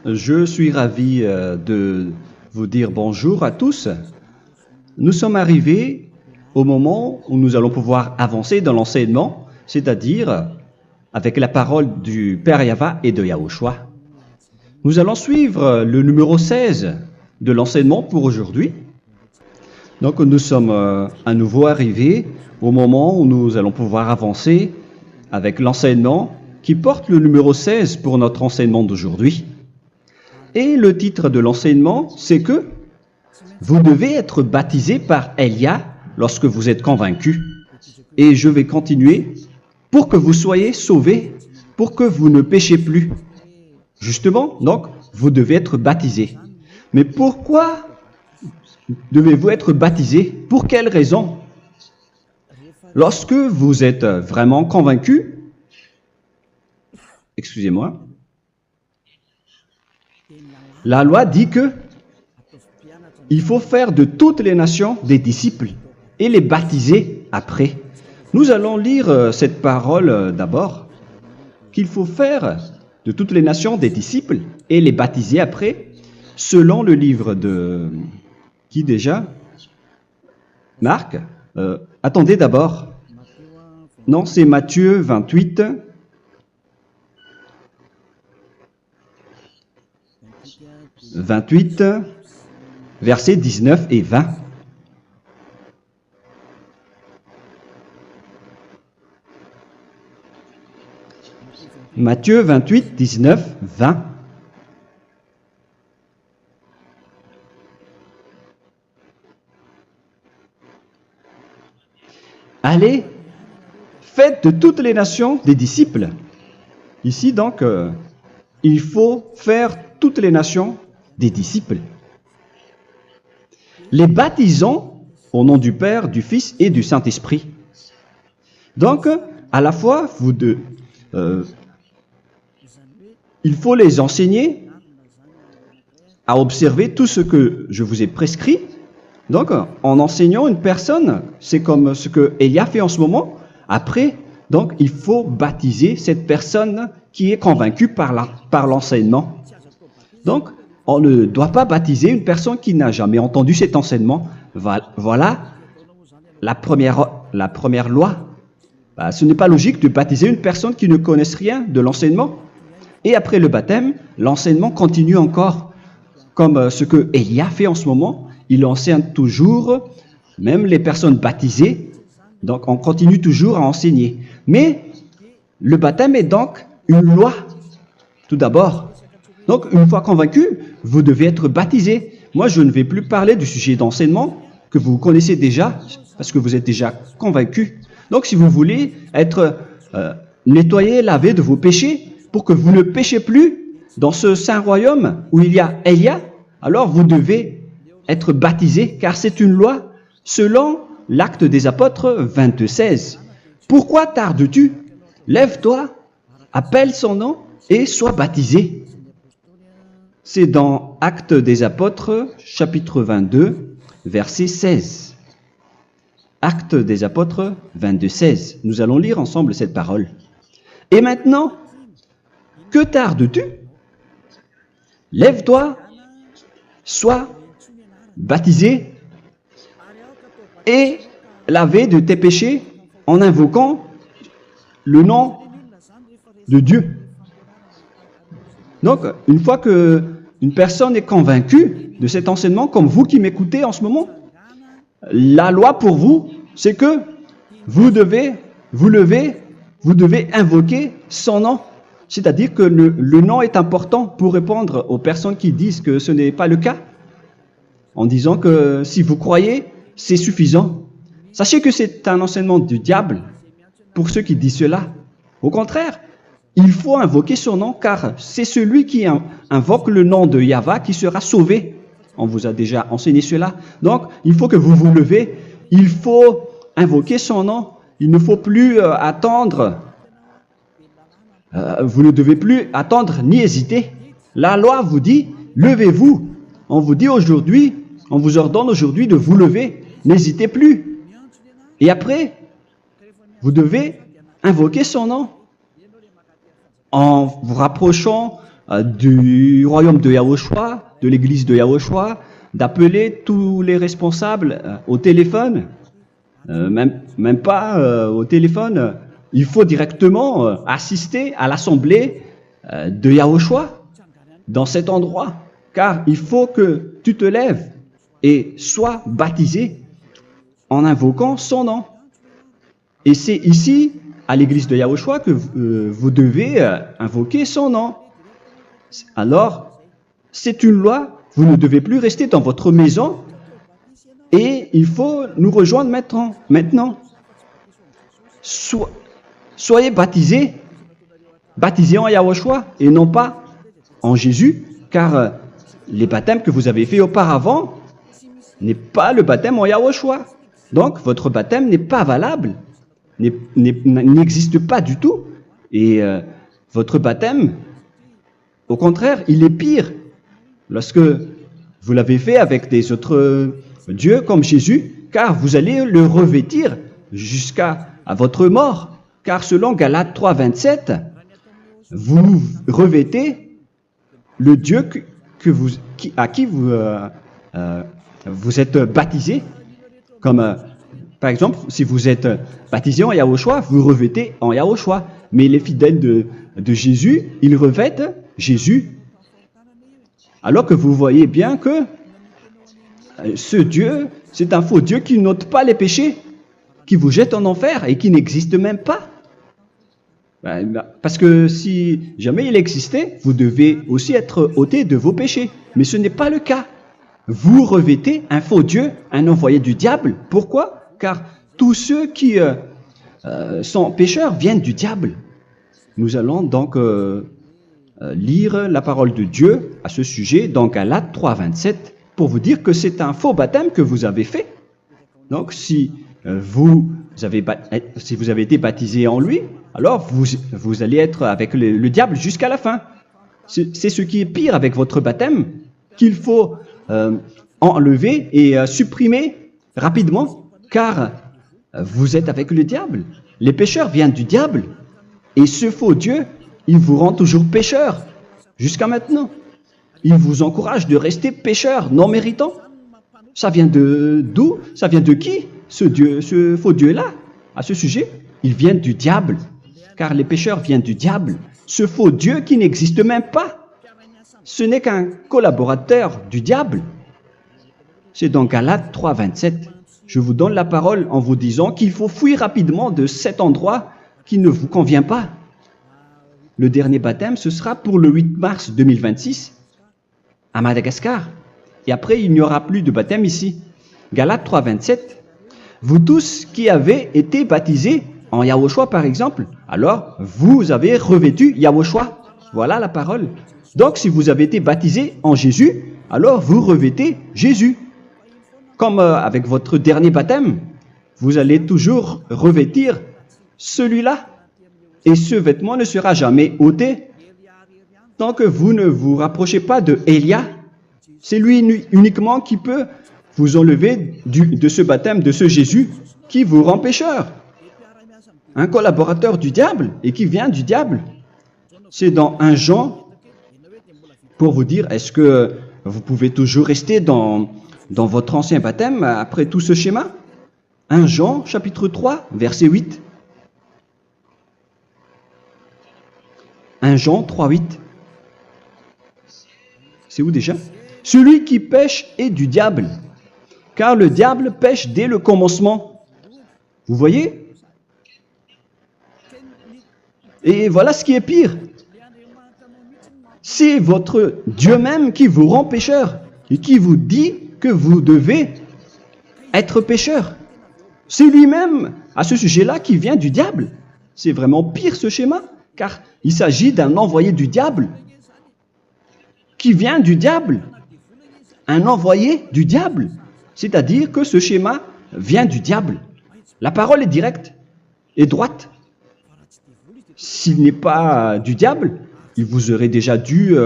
Je suis ravi de vous dire bonjour à tous. Nous sommes arrivés au moment où nous allons pouvoir avancer dans l'enseignement, c'est-à-dire avec la parole du Père Yava et de Yahushua. Nous allons suivre le numéro 16 de l'enseignement pour aujourd'hui. Donc nous sommes à nouveau arrivés au moment où nous allons pouvoir avancer avec l'enseignement qui porte le numéro 16 pour notre enseignement d'aujourd'hui. Et le titre de l'enseignement, c'est que vous devez être baptisé par Elia lorsque vous êtes convaincu. Et je vais continuer pour que vous soyez sauvés, pour que vous ne péchez plus. Justement, donc, vous devez être baptisé. Mais pourquoi devez-vous être baptisé? Pour quelle raison? Lorsque vous êtes vraiment convaincu, excusez-moi, la loi dit que il faut faire de toutes les nations des disciples et les baptiser après. Nous allons lire cette parole d'abord, qu'il faut faire de toutes les nations des disciples et les baptiser après, selon le livre de... Qui déjà? Marc. Attendez d'abord. Non, c'est Matthieu 28. « 28, versets 19 et 20. Matthieu 28, 19, 20. Allez, faites de toutes les nations des disciples. Ici, donc, il faut faire toutes les nations des disciples. Les baptisons au nom du Père, du Fils et du Saint-Esprit. Donc, à la fois, il faut les enseigner à observer tout ce que je vous ai prescrit. Donc, en enseignant une personne, c'est comme ce que Elia fait en ce moment. Après, donc, il faut baptiser cette personne qui est convaincue par l'enseignement. Donc, on ne doit pas baptiser une personne qui n'a jamais entendu cet enseignement. Voilà la première loi. Ce n'est pas logique de baptiser une personne qui ne connaisse rien de l'enseignement. Et après le baptême, l'enseignement continue encore, comme ce que Elia fait en ce moment. Il enseigne toujours, même les personnes baptisées. Donc, on continue toujours à enseigner. Mais le baptême est donc une loi, tout d'abord. Donc, une fois convaincu, vous devez être baptisé. Moi, je ne vais plus parler du sujet d'enseignement que vous connaissez déjà, parce que vous êtes déjà convaincu. Donc, si vous voulez être nettoyé, lavé de vos péchés, pour que vous ne péchez plus dans ce saint royaume où il y a Elia, alors vous devez être baptisé, car c'est une loi selon l'Acte des Apôtres 22:16. Pourquoi tardes-tu? Lève-toi, appelle son nom et sois baptisé. C'est dans Actes des Apôtres, chapitre 22, verset 16. Actes des Apôtres 22:16. Nous allons lire ensemble cette parole. Et maintenant, que tardes-tu? Lève-toi, sois baptisé et lavé de tes péchés en invoquant le nom de Dieu. Donc, une fois qu'une personne est convaincue de cet enseignement, comme vous qui m'écoutez en ce moment, la loi pour vous, c'est que vous devez invoquer son nom. C'est-à-dire que le nom est important pour répondre aux personnes qui disent que ce n'est pas le cas, en disant que si vous croyez, c'est suffisant. Sachez que c'est un enseignement du diable pour ceux qui disent cela. Au contraire, il faut invoquer son nom, car c'est celui qui invoque le nom de Yahva qui sera sauvé. On vous a déjà enseigné cela. Donc, il faut que vous vous levez, il faut invoquer son nom. Il ne faut plus attendre. Vous ne devez plus attendre ni hésiter. La loi vous dit, levez-vous. On vous dit aujourd'hui, on vous ordonne aujourd'hui de vous lever. N'hésitez plus. Et après, vous devez invoquer son nom en vous rapprochant du royaume de Yahushua, de l'église de Yahushua, d'appeler tous les responsables au téléphone, même pas au téléphone. Il faut directement assister à l'assemblée de Yahushua dans cet endroit, car il faut que tu te lèves et sois baptisé en invoquant son nom. Et c'est ici, à l'église de Yahushua, que vous devez invoquer son nom. Alors, c'est une loi, vous ne devez plus rester dans votre maison et il faut nous rejoindre maintenant. Soyez baptisés en Yahushua et non pas en Jésus, car les baptêmes que vous avez faits auparavant n'est pas le baptême en Yahushua. Donc, votre baptême n'est pas valable, n'existe pas du tout. Et votre baptême, au contraire, il est pire. Lorsque vous l'avez fait avec des autres dieux comme Jésus, car vous allez le revêtir jusqu'à votre mort. Car selon Galates 3, 27, vous revêtez le Dieu à qui vous êtes baptisé. Comme par exemple, si vous êtes baptisé en Yahushua, vous revêtez en Yahushua. Mais les fidèles de Jésus, ils revêtent Jésus. Alors que vous voyez bien que ce Dieu, c'est un faux Dieu qui n'ôte pas les péchés, qui vous jette en enfer et qui n'existe même pas. Parce que si jamais il existait, vous devez aussi être ôté de vos péchés. Mais ce n'est pas le cas. Vous revêtez un faux Dieu, un envoyé du diable. Pourquoi? Car tous ceux qui sont pécheurs viennent du diable. Nous allons donc lire la parole de Dieu à ce sujet dans Galates 3, 27 pour vous dire que c'est un faux baptême que vous avez fait. Donc si vous avez été baptisé en lui, alors vous allez être avec le diable jusqu'à la fin. C'est ce qui est pire avec votre baptême qu'il faut enlever et supprimer rapidement, car vous êtes avec le diable. Les pécheurs viennent du diable et ce faux Dieu, il vous rend toujours pécheur jusqu'à maintenant. Il vous encourage de rester pécheur non méritant. Ça vient d'où? Ça vient de qui? Ce faux Dieu-là, à ce sujet, ils viennent du diable, car les pécheurs viennent du diable. Ce faux Dieu qui n'existe même pas, ce n'est qu'un collaborateur du diable. C'est dans Galates 3, 27. Je vous donne la parole en vous disant qu'il faut fuir rapidement de cet endroit qui ne vous convient pas. Le dernier baptême, ce sera pour le 8 mars 2026 à Madagascar. Et après, il n'y aura plus de baptême ici. Galates 3, 27. Vous tous qui avez été baptisés en Yahushua, par exemple, alors vous avez revêtu Yahushua. Voilà la parole. Donc, si vous avez été baptisés en Jésus, alors vous revêtez Jésus. Comme avec votre dernier baptême, vous allez toujours revêtir celui-là. Et ce vêtement ne sera jamais ôté tant que vous ne vous rapprochez pas de Élia. C'est lui uniquement qui peut vous enlever de ce baptême, de ce Jésus qui vous rend pécheur. Un collaborateur du diable et qui vient du diable. C'est dans 1 Jean, pour vous dire, est-ce que vous pouvez toujours rester dans votre ancien baptême après tout ce schéma? 1 Jean, chapitre 3, verset 8. 1 Jean 3, 8. C'est où déjà? Celui qui pêche est du diable, car le diable pêche dès le commencement. Vous voyez? Et voilà ce qui est pire. C'est votre Dieu même qui vous rend pécheur et qui vous dit que vous devez être pécheur. C'est lui-même, à ce sujet-là, qui vient du diable. C'est vraiment pire ce schéma, car il s'agit d'un envoyé du diable qui vient du diable. Un envoyé du diable. C'est-à-dire que ce schéma vient du diable. La parole est directe et droite. S'il n'est pas du diable, il vous aurait déjà dû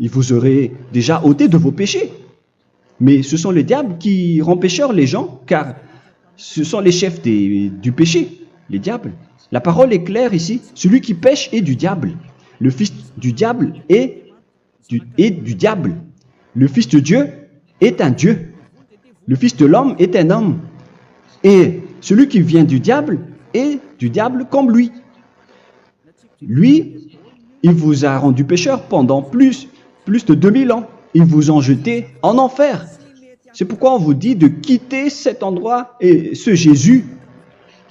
il vous aurait déjà ôté de vos péchés. Mais ce sont les diables qui rendent pécheurs les gens, car ce sont les chefs du péché, les diables. La parole est claire ici. Celui qui pêche est du diable. le fils du diable est du diable. Le fils de Dieu est un Dieu. Le fils de l'homme est un homme. Et celui qui vient du diable est du diable comme lui. Lui, il vous a rendu pécheur pendant plus de 2000 ans. Il vous a jeté en enfer. C'est pourquoi on vous dit de quitter cet endroit et ce Jésus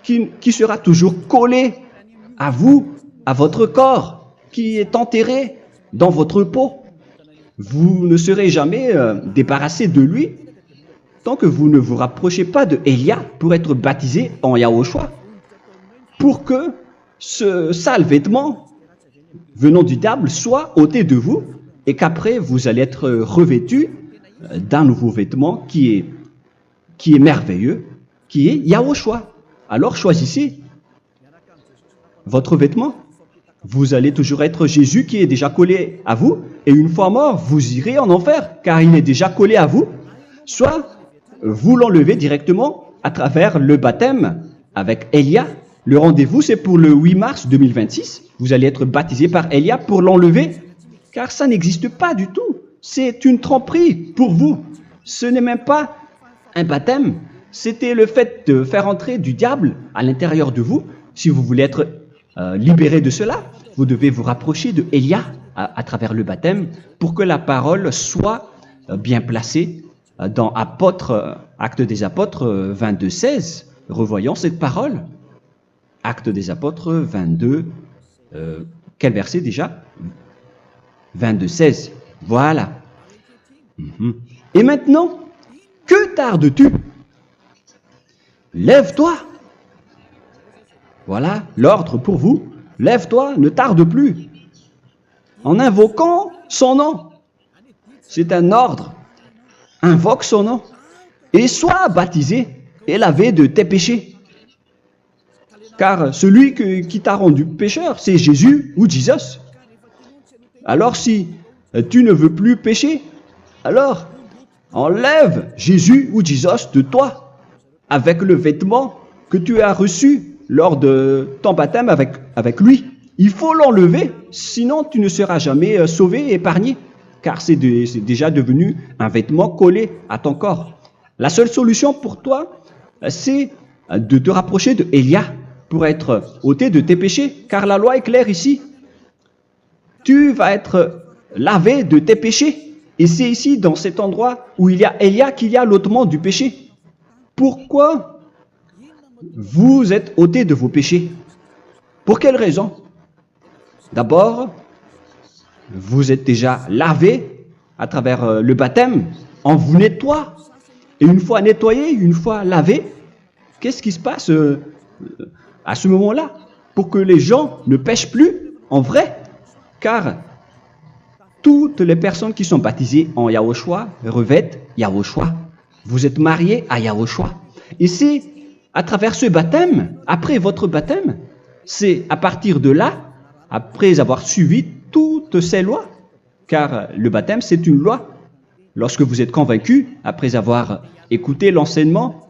qui sera toujours collé à vous, à votre corps, qui est enterré dans votre peau. Vous ne serez jamais débarrassé de lui tant que vous ne vous rapprochez pas de Élia pour être baptisé en Yahushua, pour que ce sale vêtement venant du diable soit ôté de vous et qu'après vous allez être revêtu d'un nouveau vêtement qui est merveilleux, qui est Yahushua. Alors choisissez votre vêtement. Vous allez toujours être Jésus qui est déjà collé à vous, et une fois mort, vous irez en enfer, car il est déjà collé à vous. Soit vous l'enlevez directement à travers le baptême avec Élia. Le rendez-vous, c'est pour le 8 mars 2026. Vous allez être baptisé par Élia pour l'enlever, car ça n'existe pas du tout. C'est une tromperie pour vous. Ce n'est même pas un baptême. C'était le fait de faire entrer du diable à l'intérieur de vous. Si vous voulez être libéré de cela, vous devez vous rapprocher de Élia à travers le baptême pour que la parole soit bien placée dans Actes des Apôtres 22:16. Revoyons cette parole. Actes des Apôtres 22, quel verset déjà? 22:16. Voilà. Et maintenant, que tardes-tu? Lève-toi. Voilà l'ordre pour vous. Lève-toi, ne tarde plus. En invoquant son nom. C'est un ordre. Invoque son nom. Et sois baptisé et lavé de tes péchés. Car celui qui t'a rendu pécheur, c'est Jésus ou Jesus. Alors si tu ne veux plus pécher, alors enlève Jésus ou Jesus de toi avec le vêtement que tu as reçu lors de ton baptême avec lui. Il faut l'enlever, sinon tu ne seras jamais sauvé et épargné, car c'est déjà devenu un vêtement collé à ton corps. La seule solution pour toi, c'est de te rapprocher de Élia pour être ôté de tes péchés, car la loi est claire ici. Tu vas être lavé de tes péchés. Et c'est ici, dans cet endroit où il y a Élia, qu'il y a l'ôtement du péché. Pourquoi vous êtes ôté de vos péchés? Pour quelle raison? D'abord, vous êtes déjà lavé à travers le baptême. On vous nettoie. Et une fois nettoyé, une fois lavé, qu'est-ce qui se passe à ce moment-là? Pour que les gens ne pêchent plus en vrai. Car toutes les personnes qui sont baptisées en Yahushua revêtent Yahushua. Vous êtes mariés à Yahushua. Et c'est à travers ce baptême, après votre baptême, c'est à partir de là, après avoir suivi toutes ces lois, car le baptême c'est une loi. Lorsque vous êtes convaincu, après avoir écouté l'enseignement,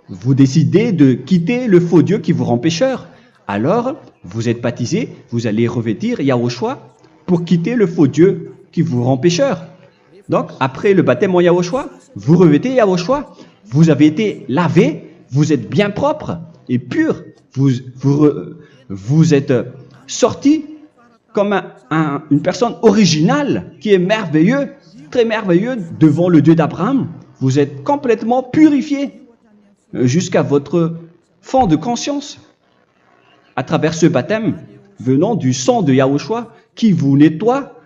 vous décidez de quitter le faux Dieu qui vous rend pécheur. Alors, vous êtes baptisé, vous allez revêtir Yahushua pour quitter le faux Dieu qui vous rend pécheur. Donc, après le baptême en Yahushua, vous revêtez Yahushua. Vous avez été lavé, vous êtes bien propre et pur. Vous êtes sorti comme une personne originale qui est merveilleux, très merveilleux devant le Dieu d'Abraham. Vous êtes complètement purifié jusqu'à votre fond de conscience à travers ce baptême venant du sang de Yahushua qui vous nettoie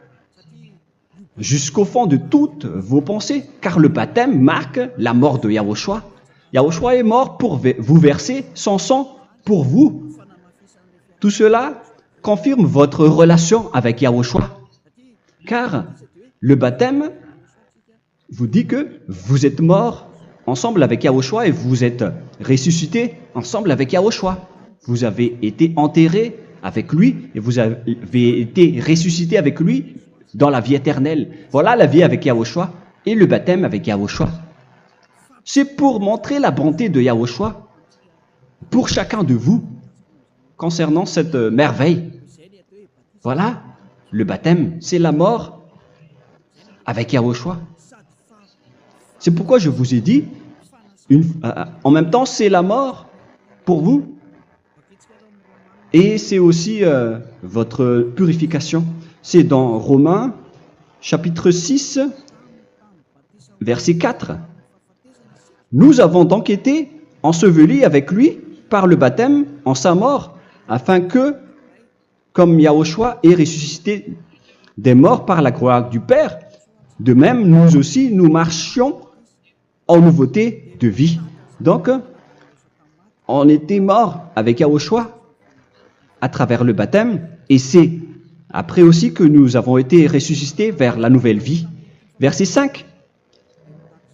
jusqu'au fond de toutes vos pensées, car le baptême marque la mort de Yahushua. Yahushua est mort pour vous verser son sang pour vous. Tout cela confirme votre relation avec Yahushua, car le baptême vous dit que vous êtes mort ensemble avec Yahushua et vous êtes ressuscité ensemble avec Yahushua. Vous avez été enterré avec lui et vous avez été ressuscité avec lui dans la vie éternelle. Voilà la vie avec Yahushua et le baptême avec Yahushua. C'est pour montrer la bonté de Yahushua pour chacun de vous concernant cette merveille. Voilà le baptême, c'est la mort avec Yahushua. C'est pourquoi je vous ai dit, en même temps, c'est la mort pour vous et c'est aussi votre purification. C'est dans Romains, chapitre 6, verset 4. Nous avons donc été ensevelis avec lui par le baptême en sa mort, afin que, comme Yahushua est ressuscité des morts par la gloire du Père, de même, nous aussi, nous marchions en nouveauté de vie. Donc, on était morts avec Yahushua à travers le baptême, et c'est après aussi que nous avons été ressuscités vers la nouvelle vie. Verset 5.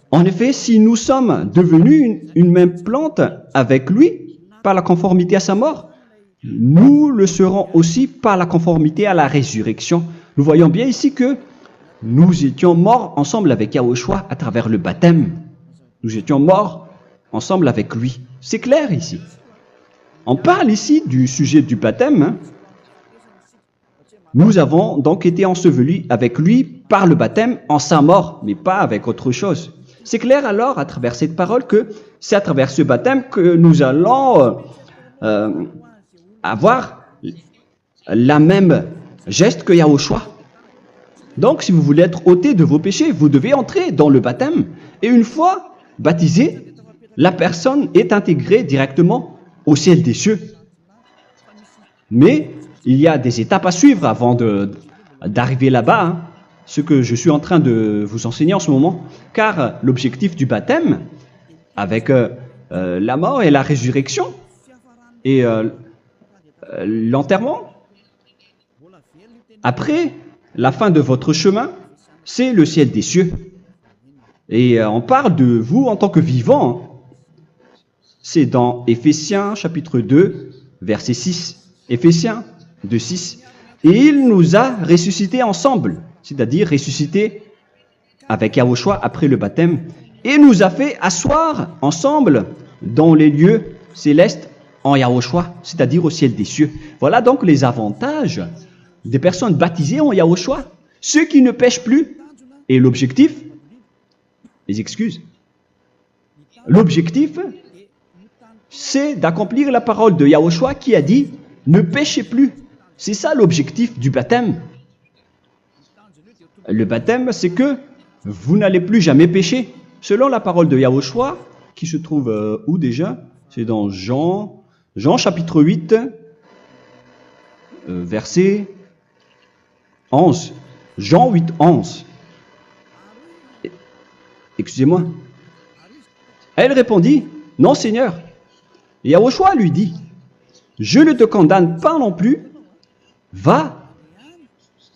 En effet, si nous sommes devenus une même plante avec lui par la conformité à sa mort, nous le serons aussi par la conformité à la résurrection. Nous voyons bien ici que nous étions morts ensemble avec Yahushua à travers le baptême. Nous étions morts ensemble avec lui. C'est clair ici. On parle ici du sujet du baptême. Nous avons donc été ensevelis avec lui par le baptême en sa mort, mais pas avec autre chose. C'est clair alors à travers cette parole que c'est à travers ce baptême que nous allons avoir la même geste que Yahushua. Donc si vous voulez être ôté de vos péchés, vous devez entrer dans le baptême. Et une fois baptisé, la personne est intégrée directement au ciel des cieux. Mais il y a des étapes à suivre avant d'arriver là-bas, hein, ce que je suis en train de vous enseigner en ce moment, car l'objectif du baptême, avec la mort et la résurrection, et l'enterrement, après la fin de votre chemin, c'est le ciel des cieux. Et on parle de vous en tant que vivant. C'est dans Éphésiens chapitre 2, verset 6. Éphésiens 2, 6. Et il nous a ressuscités ensemble, c'est-à-dire ressuscités avec Yahushua après le baptême, et nous a fait asseoir ensemble dans les lieux célestes en Yahushua, c'est-à-dire au ciel des cieux. Voilà donc les avantages des personnes baptisées en Yahushua, ceux qui ne pêchent plus. Et l'objectif, les excuses, l'objectif, c'est d'accomplir la parole de Yahushua qui a dit « Ne péchez plus ». C'est ça l'objectif du baptême. Le baptême, c'est que vous n'allez plus jamais pécher. Selon la parole de Yahushua, qui se trouve où déjà? C'est dans Jean chapitre 8, verset 11. Jean 8, 11. Excusez-moi. Elle répondit, « Non, Seigneur. » Et Yahushua lui dit, « Je ne te condamne pas non plus. Va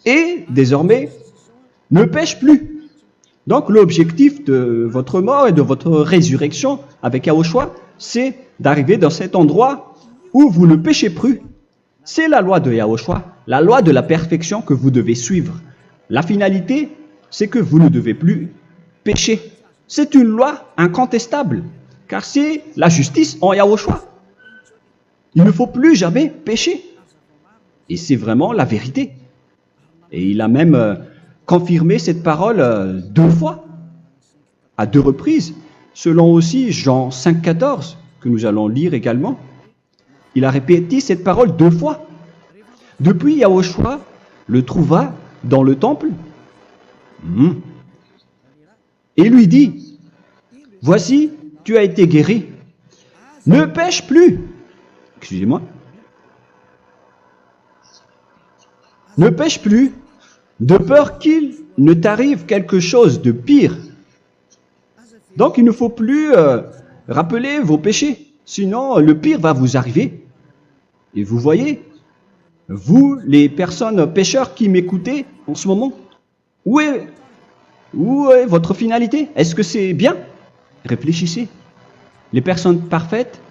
et désormais ne pêche plus. » Donc l'objectif de votre mort et de votre résurrection avec Yahushua, c'est d'arriver dans cet endroit où vous ne péchez plus. C'est la loi de Yahushua, la loi de la perfection que vous devez suivre. La finalité, c'est que vous ne devez plus pécher. C'est une loi incontestable, car c'est la justice en Yahushua. Il ne faut plus jamais pécher. Et c'est vraiment la vérité. Et il a même confirmé cette parole 2 fois, à 2 reprises, selon aussi Jean 5, 14, que nous allons lire également. Il a répété cette parole 2 fois. Depuis, Yahushua le trouva dans le temple et lui dit, « Voici, tu as été guéri. Ne pêche plus. » Excusez-moi. Ne pêche plus, de peur qu'il ne t'arrive quelque chose de pire. Donc il ne faut plus rappeler vos péchés, sinon le pire va vous arriver. Et vous voyez, vous, les personnes pécheurs qui m'écoutez en ce moment, où est votre finalité? Est-ce que c'est bien? Réfléchissez. Les personnes parfaites,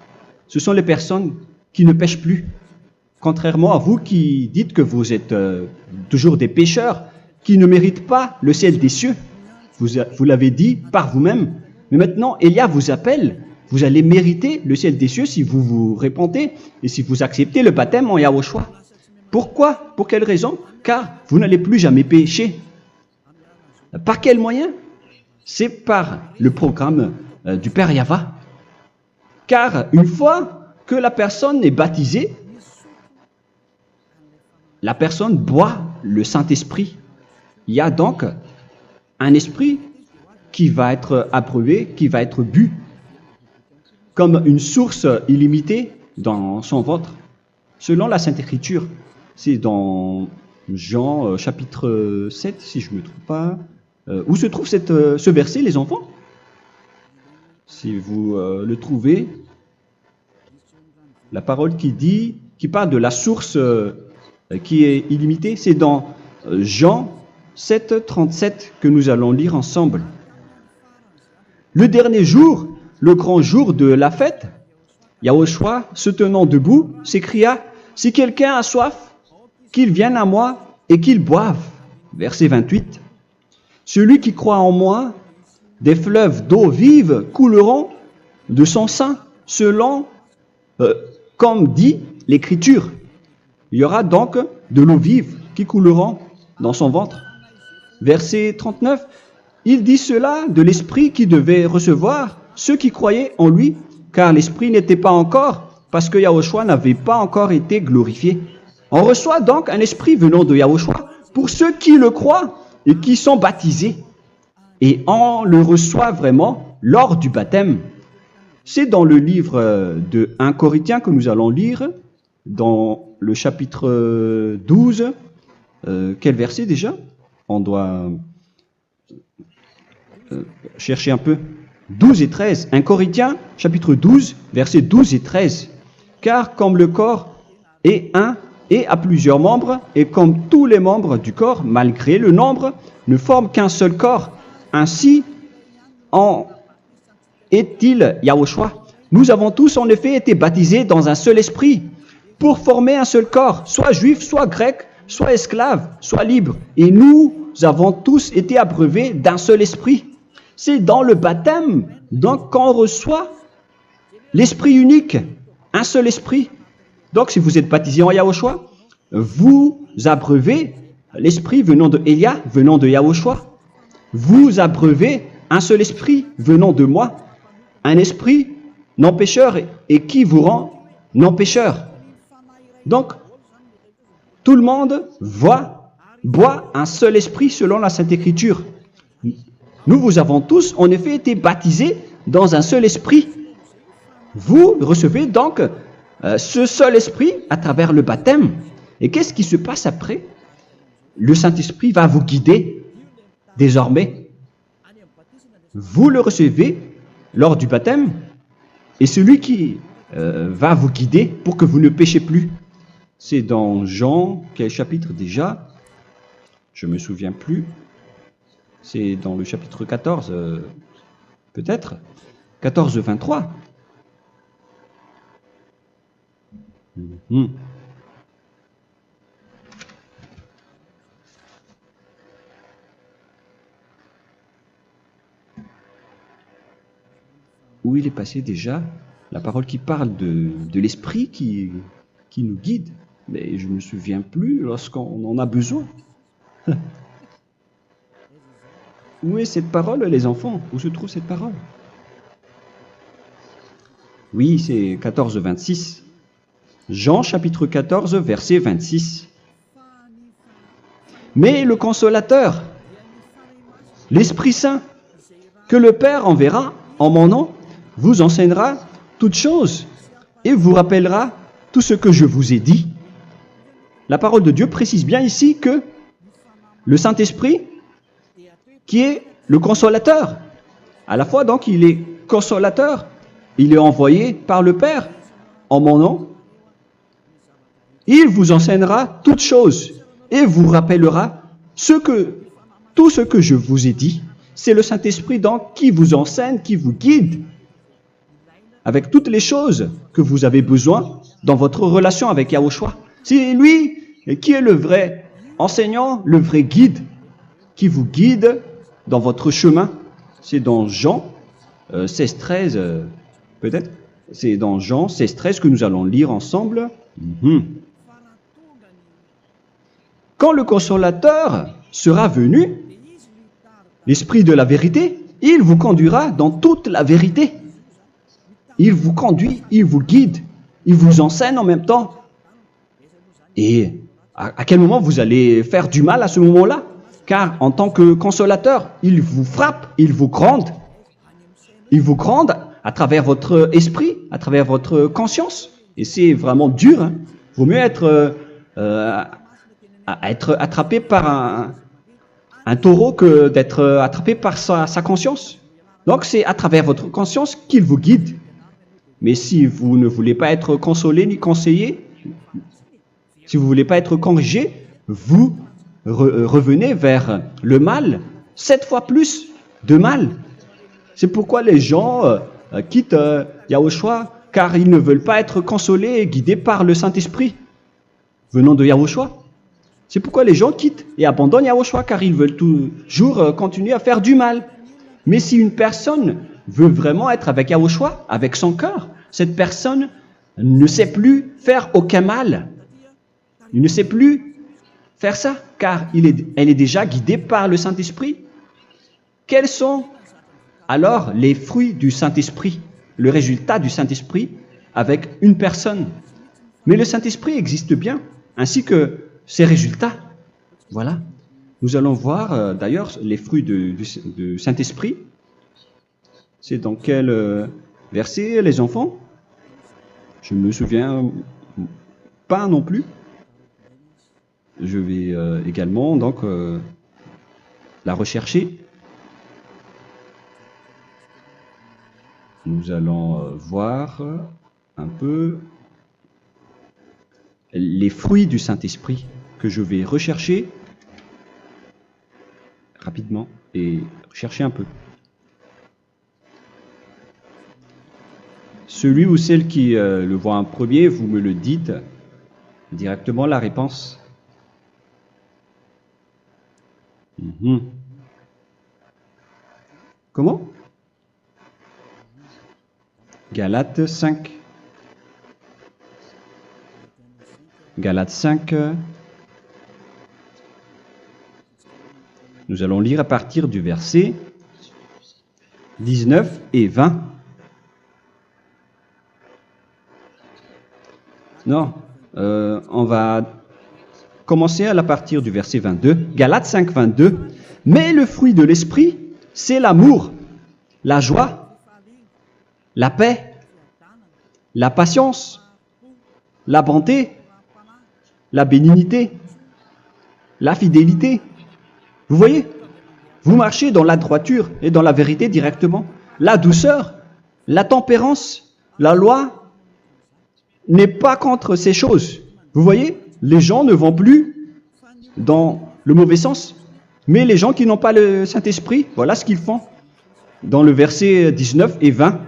ce sont les personnes qui ne pêchent plus. Contrairement à vous qui dites que vous êtes toujours des pécheurs qui ne méritent pas le ciel des cieux. Vous l'avez dit par vous-même. Mais maintenant, Élia vous appelle. Vous allez mériter le ciel des cieux si vous vous repentez et si vous acceptez le baptême en Yahushua. Pourquoi? Pour quelle raison? Car vous n'allez plus jamais pécher. Par quel moyen? C'est par le programme du Père Yahva. Car une fois que la personne est baptisée, la personne boit le Saint-Esprit. Il y a donc un esprit qui va être abreuvé, qui va être bu, comme une source illimitée dans son ventre, selon la Sainte Écriture. C'est dans Jean chapitre 7, si je ne me trompe pas. Où se trouve ce verset, les enfants? Si vous le trouvez, la parole qui parle de la source qui est illimitée, c'est dans Jean 7, 37 que nous allons lire ensemble. Le dernier jour, le grand jour de la fête, Yahushua, se tenant debout, s'écria, « Si quelqu'un a soif, qu'il vienne à moi et qu'il boive. » Verset 28. « Celui qui croit en moi, des fleuves d'eau vive couleront de son sein, selon, comme dit l'Écriture. » Il y aura donc de l'eau vive qui couleront dans son ventre. Verset 39. Il dit cela de l'Esprit qui devait recevoir ceux qui croyaient en lui, car l'Esprit n'était pas encore, parce que Yahushua n'avait pas encore été glorifié. On reçoit donc un Esprit venant de Yahushua pour ceux qui le croient et qui sont baptisés. Et on le reçoit vraiment lors du baptême. C'est dans le livre de 1 Corinthiens que nous allons lire, dans le chapitre 12. Quel verset déjà? On doit chercher un peu. 12 et 13. 1 Corinthiens, chapitre 12, versets 12 et 13. Car comme le corps est un et a plusieurs membres, et comme tous les membres du corps, malgré le nombre, ne forment qu'un seul corps, ainsi en est-il Yahushua. Nous avons tous en effet été baptisés dans un seul esprit, pour former un seul corps, soit juif, soit grec, soit esclave, soit libre. Et nous avons tous été abreuvés d'un seul esprit. C'est dans le baptême, donc, qu'on reçoit l'esprit unique, un seul esprit. Donc, si vous êtes baptisé en Yahushua, vous abreuvez l'esprit venant de Elia, venant de Yahushua. Vous abreuvez un seul esprit venant de moi, un esprit non pécheur et qui vous rend non pécheur. Donc, tout le monde boit un seul esprit selon la Sainte Écriture. Nous avons tous en effet été baptisés dans un seul esprit. Vous recevez donc ce seul esprit à travers le baptême. Et qu'est-ce qui se passe après? Le Saint-Esprit va vous guider désormais. Vous le recevez lors du baptême et celui qui va vous guider pour que vous ne péchez plus. C'est dans Jean, quel chapitre déjà? Je ne me souviens plus. C'est dans le chapitre 14, peut-être. 14, 23. Où il est passé déjà? La parole qui parle de l'esprit qui nous guide. Mais je ne me souviens plus lorsqu'on en a besoin. Où est cette parole, les enfants? Où se trouve cette parole? Oui, c'est 14, 26. Jean, chapitre 14, verset 26. Mais le Consolateur, l'Esprit Saint, que le Père enverra en mon nom, vous enseignera toutes choses et vous rappellera tout ce que je vous ai dit. La parole de Dieu précise bien ici que le Saint-Esprit, qui est le consolateur, à la fois donc il est consolateur, il est envoyé par le Père en mon nom, il vous enseignera toutes choses et vous rappellera tout ce que je vous ai dit. C'est le Saint-Esprit donc qui vous enseigne, qui vous guide avec toutes les choses que vous avez besoin dans votre relation avec Yahushua. C'est lui qui est le vrai enseignant, le vrai guide, qui vous guide dans votre chemin. C'est dans Jean 16, 13, peut-être. C'est dans Jean 16, 13 que nous allons lire ensemble. quand le consolateur sera venu, l'Esprit de la vérité, il vous conduira dans toute la vérité. Il vous conduit, il vous guide, il vous enseigne en même temps. Et à quel moment vous allez faire du mal à ce moment-là? Car en tant que consolateur, il vous frappe, il vous gronde. Il vous gronde à travers votre esprit, à travers votre conscience. Et c'est vraiment dur. Hein. Vaut mieux être attrapé par un taureau que d'être attrapé par sa conscience. Donc c'est à travers votre conscience qu'il vous guide. Mais si vous ne voulez pas être consolé ni conseillé, si vous ne voulez pas être corrigé, vous revenez vers le mal, 7 fois plus de mal. C'est pourquoi les gens quittent Yahushua, car ils ne veulent pas être consolés et guidés par le Saint-Esprit venant de Yahushua. C'est pourquoi les gens quittent et abandonnent Yahushua, car ils veulent toujours continuer à faire du mal. Mais si une personne veut vraiment être avec Yahushua, avec son cœur, cette personne ne sait plus faire aucun mal. Il ne sait plus faire ça, car elle est déjà guidée par le Saint-Esprit. Quels sont alors les fruits du Saint-Esprit, le résultat du Saint-Esprit avec une personne? Mais le Saint-Esprit existe bien, ainsi que ses résultats. Voilà. Nous allons voir d'ailleurs les fruits du Saint-Esprit. C'est dans quel verset, les enfants? Je ne me souviens pas non plus. Je vais également donc la rechercher. Nous allons voir un peu les fruits du Saint-Esprit que je vais rechercher rapidement et chercher un peu. Celui ou celle qui le voit en premier, vous me le dites directement la réponse. Comment? Galates 5. Galates 5. Nous allons lire à partir du verset 19 et 20. Non, on va commencer à partir du verset 22. Galates 5, 22. Mais le fruit de l'esprit, c'est l'amour, la joie, la paix, la patience, la bonté, la bénignité, la fidélité. Vous voyez? Vous marchez dans la droiture et dans la vérité directement. La douceur, la tempérance, la loi n'est pas contre ces choses. Vous voyez? Les gens ne vont plus dans le mauvais sens. Mais les gens qui n'ont pas le Saint-Esprit, voilà ce qu'ils font. Dans le verset 19 et 20.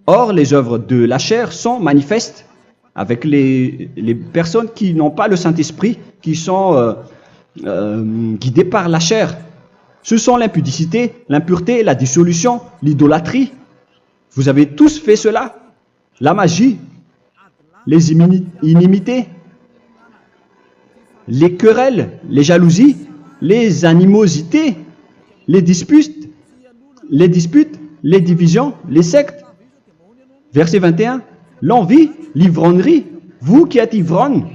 Or, les œuvres de la chair sont manifestes avec les personnes qui n'ont pas le Saint-Esprit, qui sont guidées par la chair. Ce sont l'impudicité, l'impureté, la dissolution, l'idolâtrie. Vous avez tous fait cela. La magie, les inimités, les querelles, les jalousies, les animosités, les disputes, les divisions, les sectes. Verset 21, l'envie, l'ivrognerie, vous qui êtes ivrognes,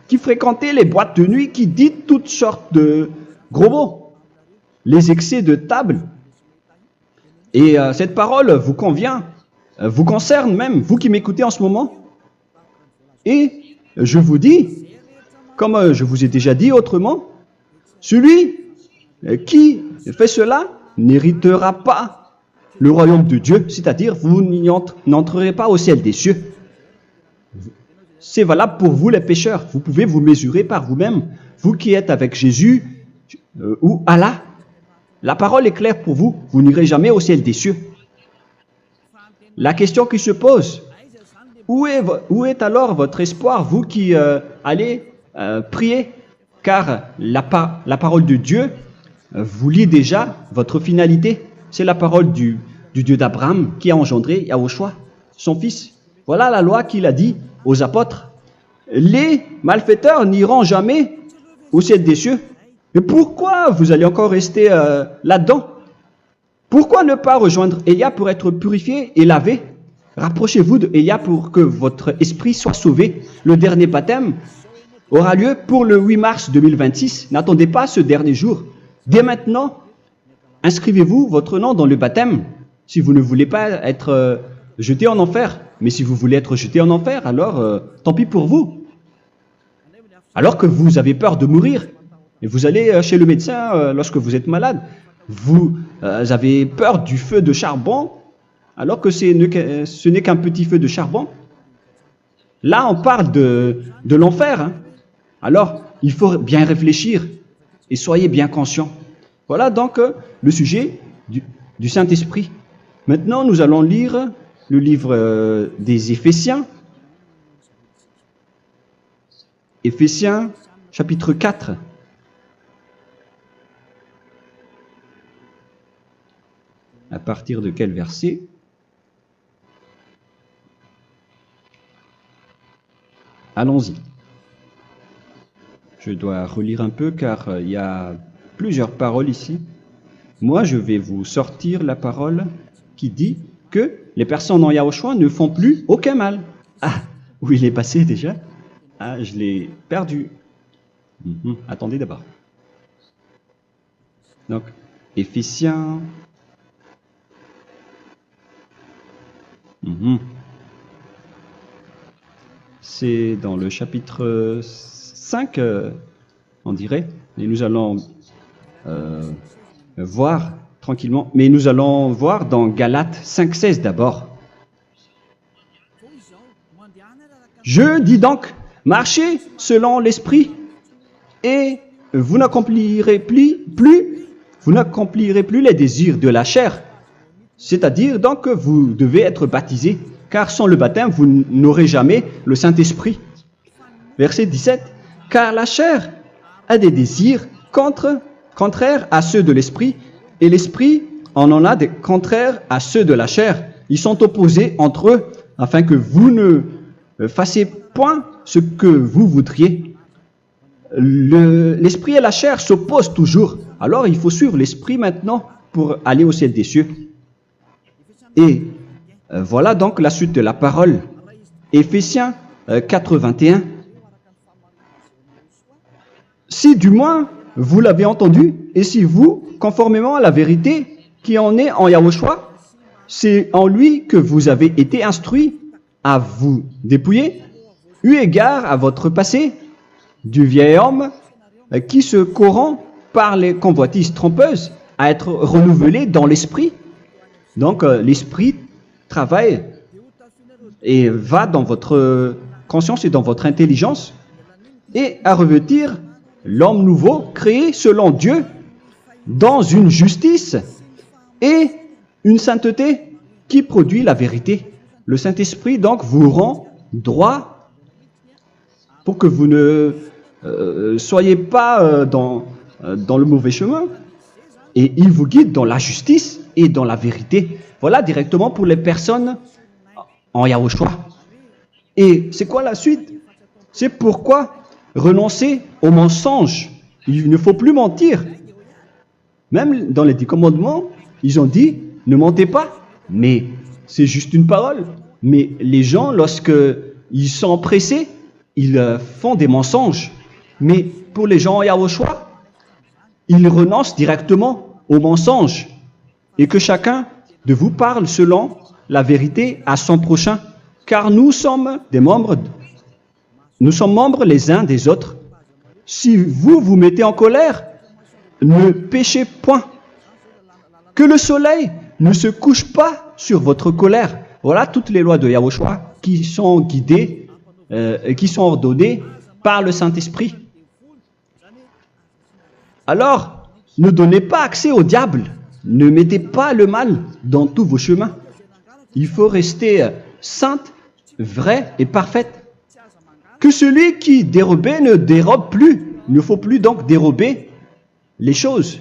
qui fréquentez les boîtes de nuit, qui dites toutes sortes de gros mots, les excès de table. Et cette parole vous convient, vous concerne même, vous qui m'écoutez en ce moment. Et je vous dis, comme je vous ai déjà dit autrement, celui qui fait cela n'héritera pas le royaume de Dieu, c'est-à-dire vous n'entrerez pas au ciel des cieux. C'est valable pour vous les pécheurs. Vous pouvez vous mesurer par vous-même, vous qui êtes avec Jésus ou Allah. La parole est claire pour vous, vous n'irez jamais au ciel des cieux. La question qui se pose, où est alors votre espoir, vous qui allez prier? Car la parole de Dieu vous lit déjà votre finalité. C'est la parole du Dieu d'Abraham qui a engendré Yahushua, son fils. Voilà la loi qu'il a dit aux apôtres. Les malfaiteurs n'iront jamais au ciel des cieux. Mais pourquoi vous allez encore rester là-dedans? Pourquoi ne pas rejoindre Élia pour être purifié et lavé? Rapprochez-vous d'Élia pour que votre esprit soit sauvé. Le dernier baptême aura lieu pour le 8 mars 2026. N'attendez pas ce dernier jour. Dès maintenant, inscrivez-vous votre nom dans le baptême si vous ne voulez pas être jeté en enfer. Mais si vous voulez être jeté en enfer, alors tant pis pour vous. Alors que vous avez peur de mourir, et vous allez chez le médecin lorsque vous êtes malade, vous avez peur du feu de charbon, alors que ce n'est qu'un petit feu de charbon. Là, on parle de l'enfer. Hein. Alors, il faut bien réfléchir et soyez bien conscients. Voilà donc le sujet du Saint-Esprit. Maintenant, nous allons lire le livre des Éphésiens. Éphésiens, chapitre 4. À partir de quel verset? Allons-y. Je dois relire un peu car il y a plusieurs paroles ici. Moi, je vais vous sortir la parole qui dit que les personnes en Yahushua ne font plus aucun mal. Ah, où il est passé déjà? Ah, je l'ai perdu. Attendez d'abord. Donc, Éphésiens. C'est dans le chapitre 5, on dirait. Et nous allons voir tranquillement. Mais nous allons voir dans Galates 5,16 d'abord. Je dis donc, marchez selon l'esprit, et vous n'accomplirez plus les désirs de la chair. C'est-à-dire donc que vous devez être baptisé, car sans le baptême, vous n'aurez jamais le Saint-Esprit. Verset 17. Car la chair a des désirs contraires à ceux de l'esprit, et l'esprit en a des contraires à ceux de la chair. Ils sont opposés entre eux, afin que vous ne fassiez point ce que vous voudriez. L'esprit et la chair s'opposent toujours. Alors il faut suivre l'esprit maintenant pour aller au ciel des cieux. Et voilà donc la suite de la parole. Éphésiens 4:21. Si du moins vous l'avez entendu, et si vous, conformément à la vérité qui en est en Yahushua, c'est en lui que vous avez été instruits à vous dépouiller, eu égard à votre passé, du vieil homme qui se corrompt par les convoitises trompeuses, à être renouvelé dans l'esprit. Donc l'esprit travaille et va dans votre conscience et dans votre intelligence, et à revêtir l'homme nouveau créé selon Dieu dans une justice et une sainteté qui produit la vérité. Le Saint-Esprit donc vous rend droit pour que vous ne soyez pas dans le mauvais chemin, et il vous guide dans la justice et dans la vérité. Voilà directement pour les personnes en Yahushua. Et c'est quoi la suite? C'est pourquoi renoncer au mensonge. Il ne faut plus mentir. Même dans les 10 commandements, ils ont dit ne mentez pas. Mais c'est juste une parole. Mais les gens, lorsque ils sont pressés, ils font des mensonges. Mais pour les gens en Yahushua, ils renoncent directement au mensonge. Et que chacun de vous parle selon la vérité à son prochain. Car nous sommes membres les uns des autres. Si vous vous mettez en colère, ne péchez point. Que le soleil ne se couche pas sur votre colère. Voilà toutes les lois de Yahushua qui sont guidées et qui sont ordonnées par le Saint-Esprit. Alors, ne donnez pas accès au diable. Ne mettez pas le mal dans tous vos chemins. Il faut rester sainte, vraie et parfaite. Que celui qui dérobait ne dérobe plus. Il ne faut plus donc dérober les choses.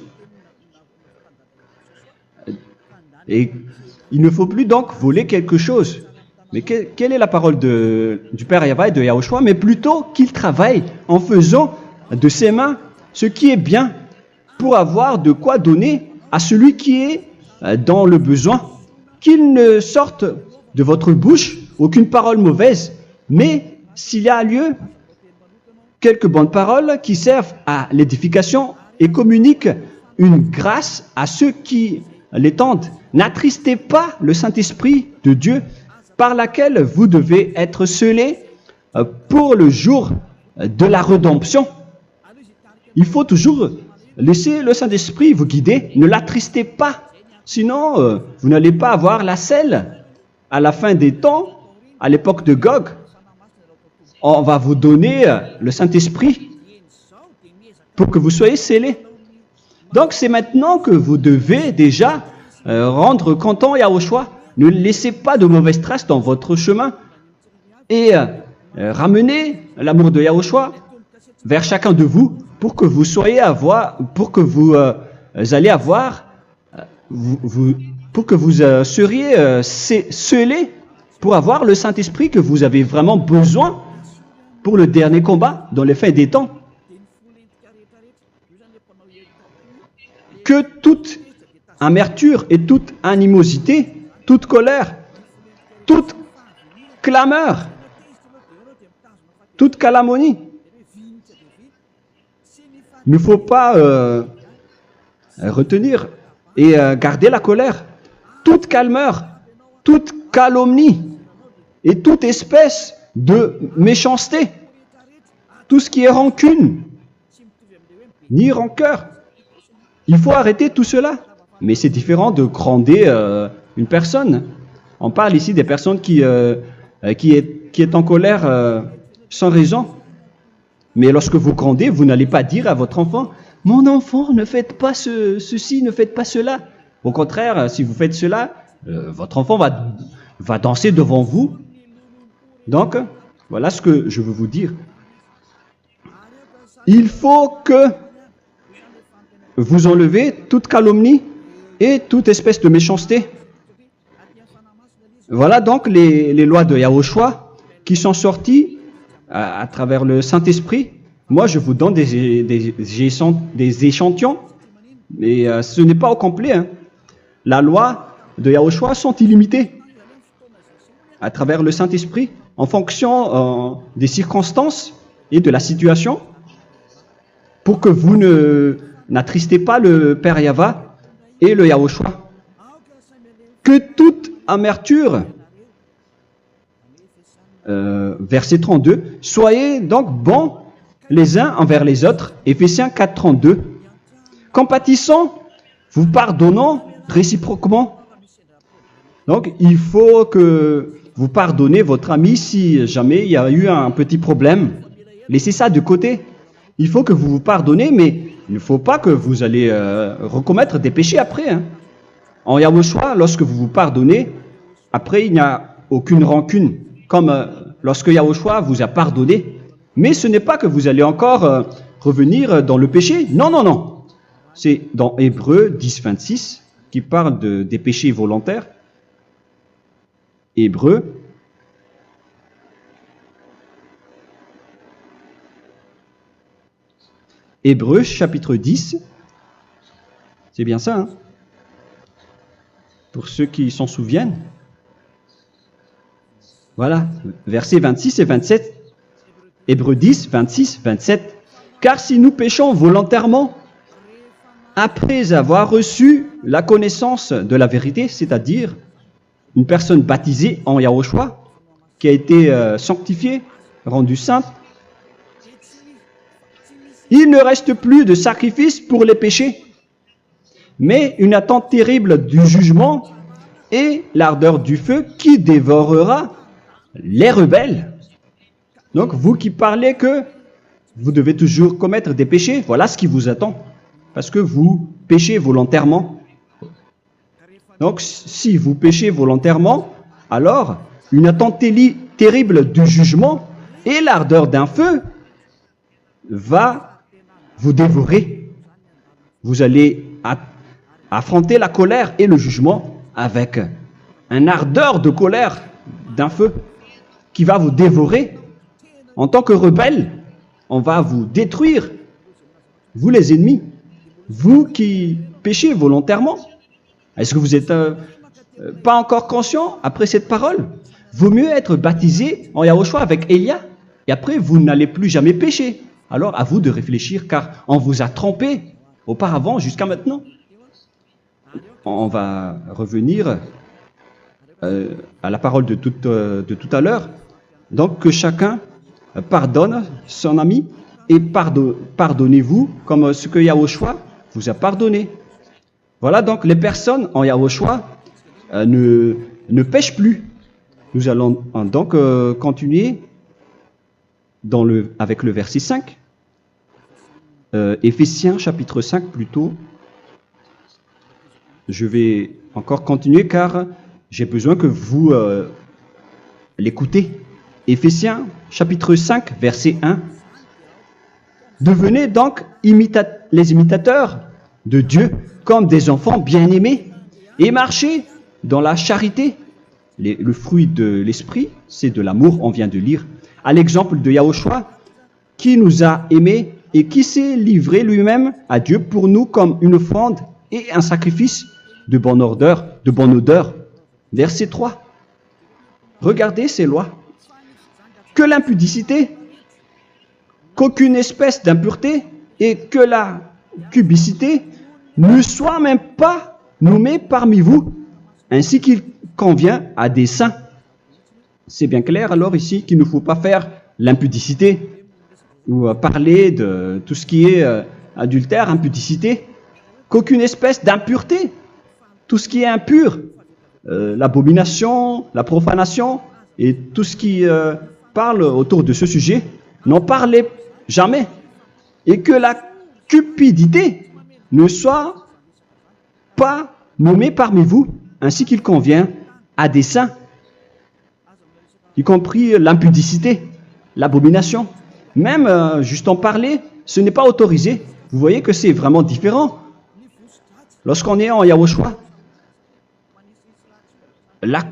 Et il ne faut plus donc voler quelque chose. Mais quelle est la parole du Père Yahweh et de Yahushua? Mais plutôt qu'il travaille en faisant de ses mains ce qui est bien, pour avoir de quoi donner à celui qui est dans le besoin. Qu'il ne sorte de votre bouche aucune parole mauvaise, mais s'il y a lieu, quelques bonnes paroles qui servent à l'édification et communiquent une grâce à ceux qui l'étendent. N'attristez pas le Saint-Esprit de Dieu, par laquelle vous devez être scellés pour le jour de la rédemption. Il faut toujours laisser le Saint-Esprit vous guider, ne l'attristez pas, sinon vous n'allez pas avoir la selle. À la fin des temps, à l'époque de Gog, on va vous donner le Saint-Esprit pour que vous soyez scellés. Donc c'est maintenant que vous devez déjà rendre content Yahushua. Ne laissez pas de mauvaises traces dans votre chemin et ramenez l'amour de Yahushua vers chacun de vous pour que vous soyez pour que vous seriez scellés pour avoir le Saint-Esprit que vous avez vraiment besoin pour le dernier combat dans les fins des temps. Que toute amertume et toute animosité, toute colère, toute clameur, toute calomnie, il ne faut pas retenir et garder la colère, toute calmeur, toute calomnie et toute espèce de méchanceté, tout ce qui est rancune, ni rancœur. Il faut arrêter tout cela. Mais c'est différent de gronder une personne. On parle ici des personnes qui est en colère sans raison. Mais lorsque vous grondez, vous n'allez pas dire à votre enfant « Mon enfant, ne faites pas ceci, ne faites pas cela ». Au contraire, si vous faites cela, votre enfant va danser devant vous. Donc, voilà ce que je veux vous dire. Il faut que vous enlevez toute calomnie et toute espèce de méchanceté. Voilà donc les lois de Yahushua qui sont sorties à travers le Saint-Esprit. Moi, je vous donne des échantillons, mais ce n'est pas au complet. Hein. La loi de Yahushua sont illimitées à travers le Saint-Esprit en fonction des circonstances et de la situation pour que vous n'attristez pas le Père Yahva et le Yahushua. Que toute amertume, verset 32, soyez donc bons les uns envers les autres, Éphésiens 4, 32, compatissant, vous pardonnant réciproquement. Donc, il faut que vous pardonnez votre ami si jamais il y a eu un petit problème. Laissez ça de côté. Il faut que vous vous pardonnez, mais il ne faut pas que vous allez recommettre des péchés après. Hein. En Yahushua, lorsque vous vous pardonnez, après il n'y a aucune rancune, comme lorsque Yahushua vous a pardonné. Mais ce n'est pas que vous allez encore revenir dans le péché. Non, non, non. C'est dans Hébreux 10, 26 qui parle des péchés volontaires. Hébreux. Hébreux chapitre 10. C'est bien ça, hein? Pour ceux qui s'en souviennent. Voilà, versets 26 et 27. Hébreux 10, 26, 27. Car si nous péchons volontairement, après avoir reçu la connaissance de la vérité, c'est-à-dire une personne baptisée en Yahushua, qui a été sanctifiée, rendue sainte, il ne reste plus de sacrifice pour les péchés, mais une attente terrible du jugement et l'ardeur du feu qui dévorera les rebelles. Donc, vous qui parlez que vous devez toujours commettre des péchés, voilà ce qui vous attend, parce que vous péchez volontairement. Donc, si vous péchez volontairement, alors une attente terrible du jugement et l'ardeur d'un feu va vous dévorer. Vous allez affronter la colère et le jugement avec une ardeur de colère d'un feu qui va vous dévorer. En tant que rebelle, on va vous détruire vous les ennemis, vous qui péchez volontairement. Est-ce que vous n'êtes pas encore conscient après cette parole? Vaut mieux être baptisé en Yahushua avec Elia, et après vous n'allez plus jamais pécher. Alors à vous de réfléchir, car on vous a trompé auparavant jusqu'à maintenant. On va revenir à la parole de tout à l'heure. Donc que chacun pardonne son ami et pardonnez-vous comme ce que Yahushua vous a pardonné. Voilà donc les personnes en Yahushua ne pêchent plus. Nous allons donc continuer avec le verset 5. Éphésiens chapitre 5 plutôt. Je vais encore continuer car j'ai besoin que vous l'écoutez. Éphésiens chapitre 5 verset 1. Devenez donc les imitateurs de Dieu comme des enfants bien-aimés et marchez dans la charité. Le fruit de l'esprit, c'est de l'amour, on vient de lire, à l'exemple de Yahushua qui nous a aimés et qui s'est livré lui-même à Dieu pour nous comme une offrande et un sacrifice de bonne odeur. Verset 3. Regardez ces lois. Que l'impudicité, qu'aucune espèce d'impureté et que la cubicité ne soit même pas nommée parmi vous, ainsi qu'il convient à des saints. C'est bien clair alors ici qu'il ne faut pas faire l'impudicité ou parler de tout ce qui est adultère, impudicité, qu'aucune espèce d'impureté, tout ce qui est impur, l'abomination, la profanation et tout ce qui parle autour de ce sujet, n'en parlez jamais. Et que la cupidité ne soit pas nommée parmi vous, ainsi qu'il convient à des saints, y compris l'impudicité, l'abomination. Même juste en parler, ce n'est pas autorisé. Vous voyez que c'est vraiment différent. Lorsqu'on est en Yahushua, la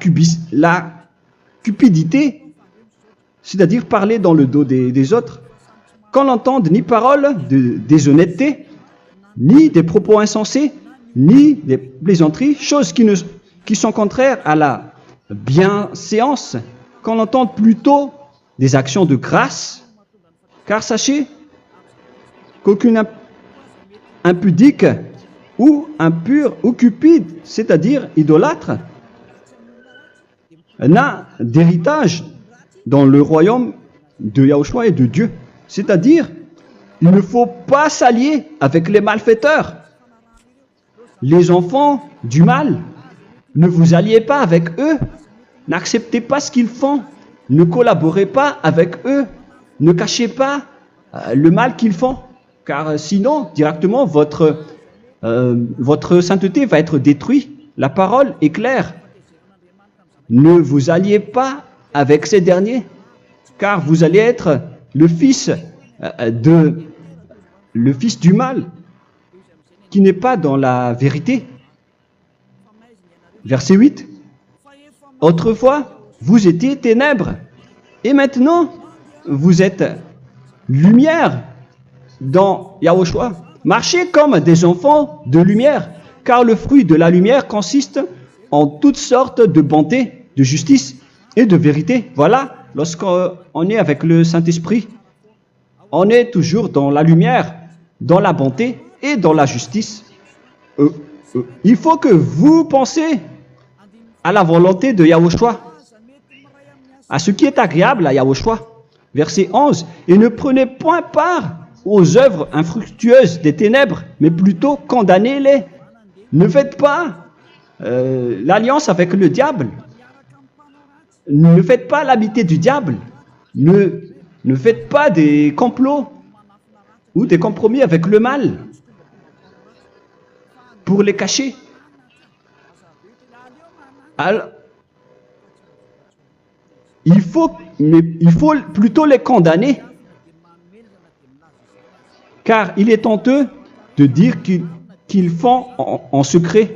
cupidité, c'est-à-dire parler dans le dos des autres, qu'on n'entende ni parole de déshonnêteté, ni des propos insensés, ni des plaisanteries, choses qui sont contraires à la bienséance, qu'on entende plutôt des actions de grâce, car sachez qu'aucune impudique ou impure ou cupide, c'est-à-dire idolâtre, n'a d'héritage dans le royaume de Yahushua et de Dieu. C'est-à-dire, il ne faut pas s'allier avec les malfaiteurs. Les enfants du mal, ne vous alliez pas avec eux. N'acceptez pas ce qu'ils font. Ne collaborez pas avec eux. Ne cachez pas le mal qu'ils font. Car sinon, directement, votre sainteté va être détruite. La parole est claire. Ne vous alliez pas avec ces derniers, car vous allez être le fils du mal, qui n'est pas dans la vérité. Verset 8. Autrefois, vous étiez ténèbres, et maintenant, vous êtes lumière dans Yahushua. Marchez comme des enfants de lumière, car le fruit de la lumière consiste en toutes sortes de bonté, de justice et de vérité. Voilà, lorsqu'on est avec le Saint-Esprit, on est toujours dans la lumière, dans la bonté et dans la justice. Il faut que vous pensiez à la volonté de Yahushua, à ce qui est agréable à Yahushua. Verset 11. Et ne prenez point part aux œuvres infructueuses des ténèbres, mais plutôt condamnez-les. Ne faites pas l'alliance avec le diable. Ne faites pas l'amitié du diable. Ne faites pas des complots ou des compromis avec le mal pour les cacher. Alors, il faut plutôt les condamner, car il est honteux de dire qu'ils font en secret.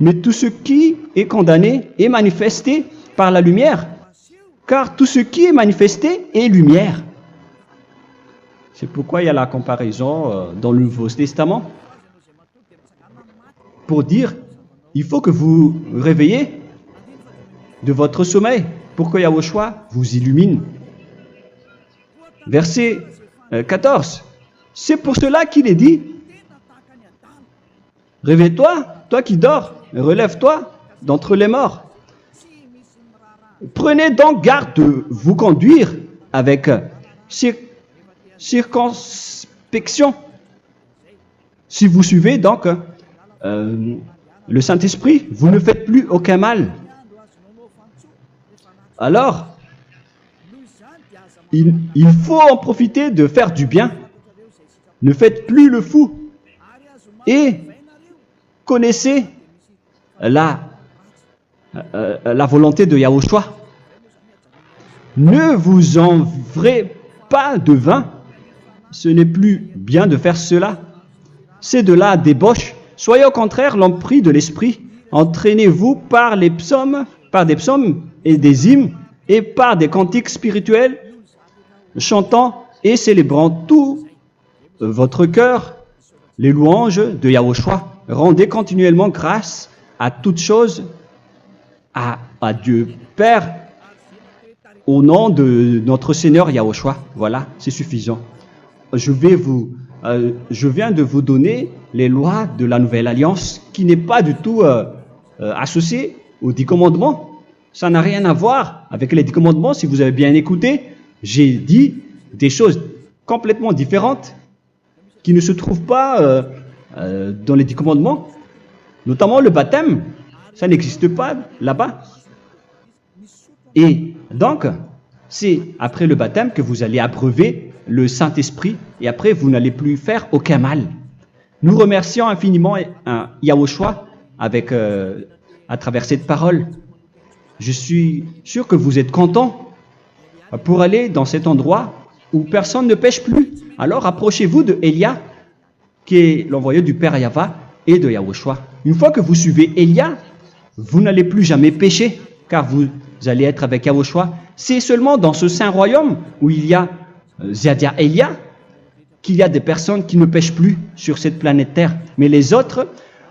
Mais tout ce qui est condamné est manifesté par la lumière, car tout ce qui est manifesté est lumière. C'est pourquoi il y a la comparaison dans le Nouveau Testament pour dire, il faut que vous réveillez de votre sommeil pour que Yahushua vous illumine. Verset 14. C'est pour cela qu'il est dit, réveille-toi, toi qui dors, relève-toi d'entre les morts. Prenez donc garde de vous conduire avec circonspection. Si vous suivez donc le Saint-Esprit, vous ne faites plus aucun mal. Alors, il faut en profiter de faire du bien. Ne faites plus le fou. Et connaissez la volonté de Yahushua. Ne vous envrez pas de vin. Ce n'est plus bien de faire cela. C'est de la débauche. Soyez au contraire l'empris de l'esprit. Entraînez-vous par des psaumes et des hymnes et par des cantiques spirituels, chantant et célébrant tout votre cœur les louanges de Yahushua. Rendez continuellement grâce à toutes choses à Dieu Père au nom de notre Seigneur Yahushua. Voilà, c'est suffisant. Je viens de vous donner les lois de la Nouvelle Alliance qui n'est pas du tout associée aux 10 commandements. Ça n'a rien à voir avec les 10 commandements. Si vous avez bien écouté, j'ai dit des choses complètement différentes qui ne se trouvent pas dans les 10 commandements. Notamment le baptême, ça n'existe pas là-bas. Et donc, c'est après le baptême que vous allez abreuver le Saint-Esprit et après vous n'allez plus faire aucun mal. Nous remercions infiniment Yahushua à travers cette parole. Je suis sûr que vous êtes contents pour aller dans cet endroit où personne ne pêche plus. Alors approchez-vous de Élia, qui est l'envoyé du Père Yahva et de Yahushua. Une fois que vous suivez Élia, vous n'allez plus jamais pécher, car vous allez être avec Yahushua. C'est seulement dans ce saint royaume où il y a Ziadia Elia qu'il y a des personnes qui ne pêchent plus sur cette planète Terre. Mais les autres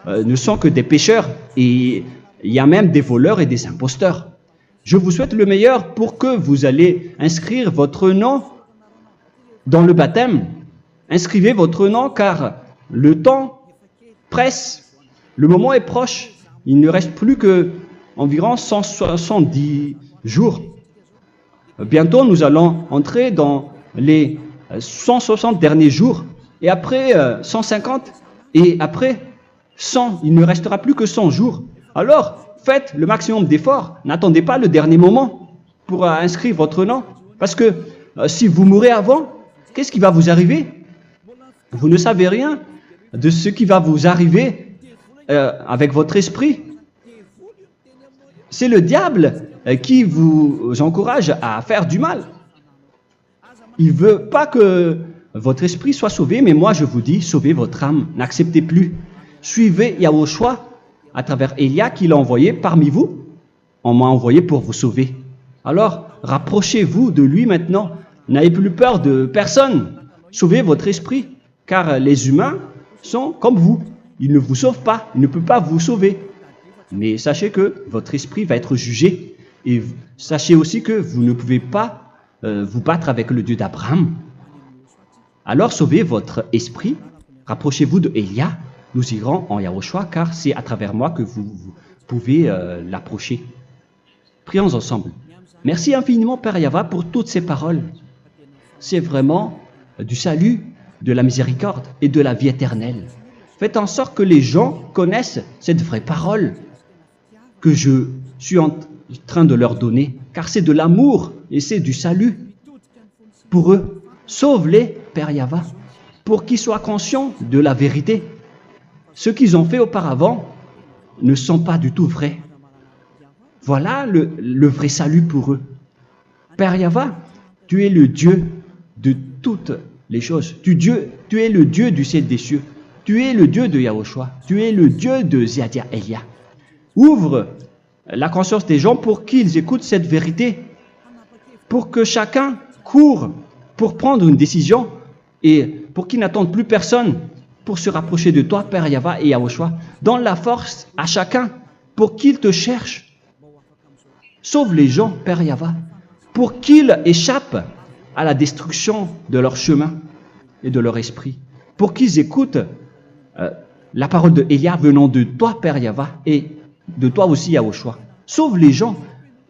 ne sont que des pécheurs et il y a même des voleurs et des imposteurs. Je vous souhaite le meilleur pour que vous allez inscrire votre nom dans le baptême. Inscrivez votre nom car le temps presse, le moment est proche. Il ne reste plus que environ 170 jours. Bientôt, nous allons entrer dans les 160 derniers jours, et après 150, et après 100. Il ne restera plus que 100 jours. Alors, faites le maximum d'efforts. N'attendez pas le dernier moment pour inscrire votre nom. Parce que si vous mourrez avant, qu'est-ce qui va vous arriver? Vous ne savez rien de ce qui va vous arriver avec votre esprit. C'est le diable qui vous encourage à faire du mal. Il ne veut pas que votre esprit soit sauvé, mais moi je vous dis, sauvez votre âme, n'acceptez plus. Suivez Yahushua à travers Élia qu'il a envoyé parmi vous. On m'a envoyé pour vous sauver. Alors, rapprochez-vous de lui maintenant. N'ayez plus peur de personne. Sauvez votre esprit, car les humains sont comme vous. Ils ne vous sauvent pas, ils ne peuvent pas vous sauver. Mais sachez que votre esprit va être jugé. Et sachez aussi que vous ne pouvez pas vous battre avec le Dieu d'Abraham. Alors sauvez votre esprit, rapprochez-vous de Élia, nous irons en Yahushua, car c'est à travers moi que vous pouvez l'approcher. Prions ensemble. Merci infiniment, Père Yahva, pour toutes ces paroles. C'est vraiment du salut, de la miséricorde et de la vie éternelle. Faites en sorte que les gens connaissent cette vraie parole que je suis en train de leur donner, car c'est de l'amour et c'est du salut pour eux. Sauve-les, Père Yahva, pour qu'ils soient conscients de la vérité. Ce qu'ils ont fait auparavant ne sont pas du tout vrais. Voilà le vrai salut pour eux. Père Yahva, tu es le Dieu de toutes les choses. Tu es le Dieu du ciel des cieux. Tu es le Dieu de Yahushua. Tu es le Dieu de Ziadia Elia. Ouvre la conscience des gens pour qu'ils écoutent cette vérité, pour que chacun court pour prendre une décision et pour qu'ils n'attendent plus personne pour se rapprocher de toi, Père Yahweh et Yahushua. Donne la force à chacun pour qu'ils te cherchent. Sauve les gens, Père Yahweh, pour qu'ils échappent à la destruction de leur chemin et de leur esprit, pour qu'ils écoutent la parole de Élia venant de toi, Père Yahweh, et de toi aussi, Yahushua. Sauve les gens,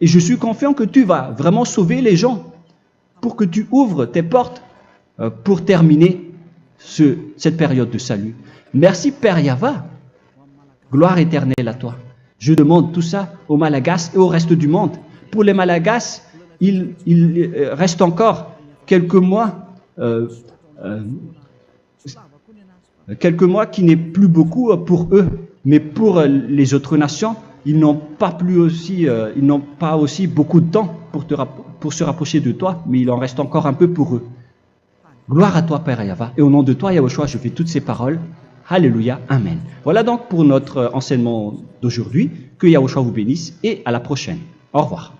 et je suis confiant que tu vas vraiment sauver les gens, pour que tu ouvres tes portes pour terminer cette période de salut. Merci, Père Yahweh. Gloire éternelle à toi. Je demande tout ça aux Malagasy et au reste du monde. Pour les Malagasy, il reste encore quelques mois qui n'est plus beaucoup pour eux, mais pour les autres nations, ils n'ont pas aussi beaucoup de temps pour se rapprocher de toi, mais il en reste encore un peu pour eux. Gloire à toi, Père Yahweh, et au nom de toi, Yahushua, je fais toutes ces paroles. Alléluia, Amen. Voilà donc pour notre enseignement d'aujourd'hui. Que Yahushua vous bénisse et à la prochaine. Au revoir.